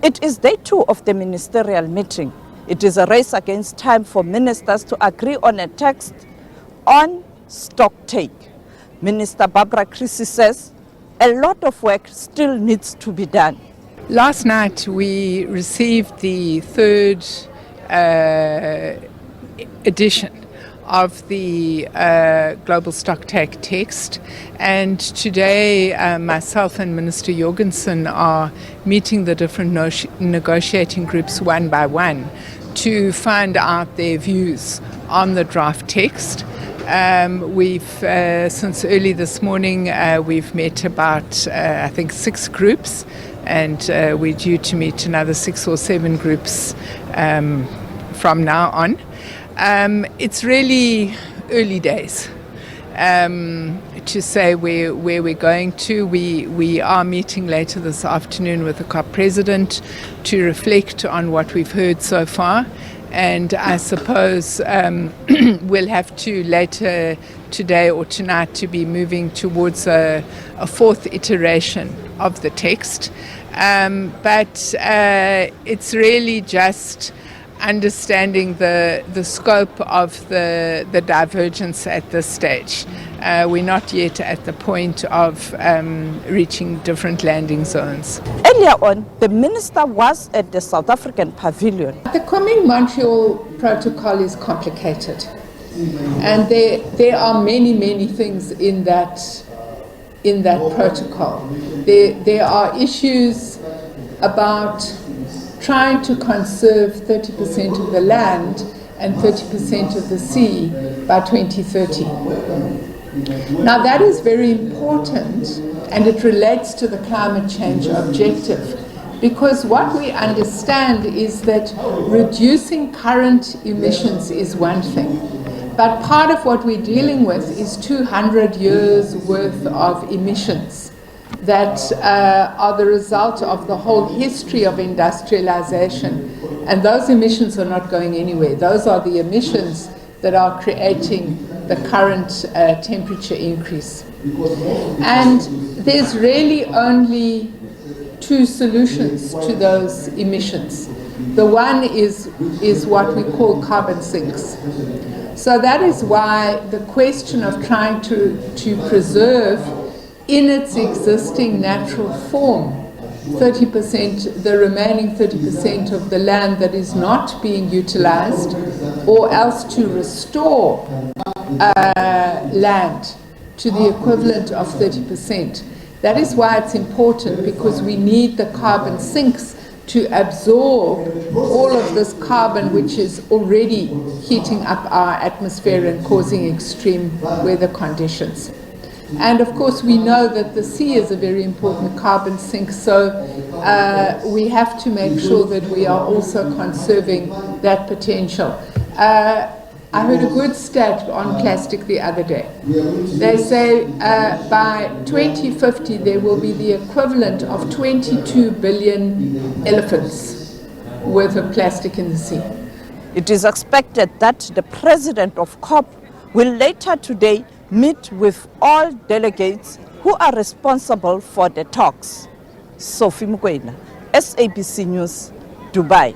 It is day 2 of the ministerial meeting. It is a race against time for ministers to agree on a text on stocktake. Minister Barbara Creecy says a lot of work still needs to be done. Last night we received the third edition of the Global Stocktake text, and today myself and Minister Jorgensen are meeting the different negotiating groups one by one to find out their views on the draft text. We've since early this morning we've met about I think 6 groups, and we're due to meet another 6 or 7 groups from now on. It's really early days to say where we're going to. We are meeting later this afternoon with the COP president to reflect on what we've heard so far, and I suppose we'll have to later today or tonight to be moving towards a 4th iteration of the text. But it's really just understanding the scope of the divergence at this stage. We're not yet at the point of reaching different landing zones. Earlier on, the minister was at the South African Pavilion. The Montreal Protocol is complicated, and there are many things in that protocol. There are issues about trying to conserve 30% of the land and 30% of the sea by 2030. Now that is very important, and it relates to the climate change objective, because what we understand is that reducing current emissions is one thing, but part of what we're dealing with is 200 years worth of emissions that are the result of the whole history of industrialization. And those emissions are not going anywhere. Those are the emissions that are creating the current temperature increase. And there's really only 2 solutions to those emissions. The one is what we call carbon sinks. So that is why the question of trying to preserve in its existing natural form 30%, the remaining 30% of the land that is not being utilized, or else to restore land to the equivalent of 30%. That is why it's important, because we need the carbon sinks to absorb all of this carbon which is already heating up our atmosphere and causing extreme weather conditions. And of course we know that the sea is a very important carbon sink, so we have to make sure that we are also conserving that potential. I heard a good stat on plastic the other day. They say by 2050 there will be the equivalent of 22 billion elephants worth of plastic in the sea. It is expected that the president of COP will later today meet with all delegates who are responsible for the talks. Sophie Mokoena, SABC News, Dubai.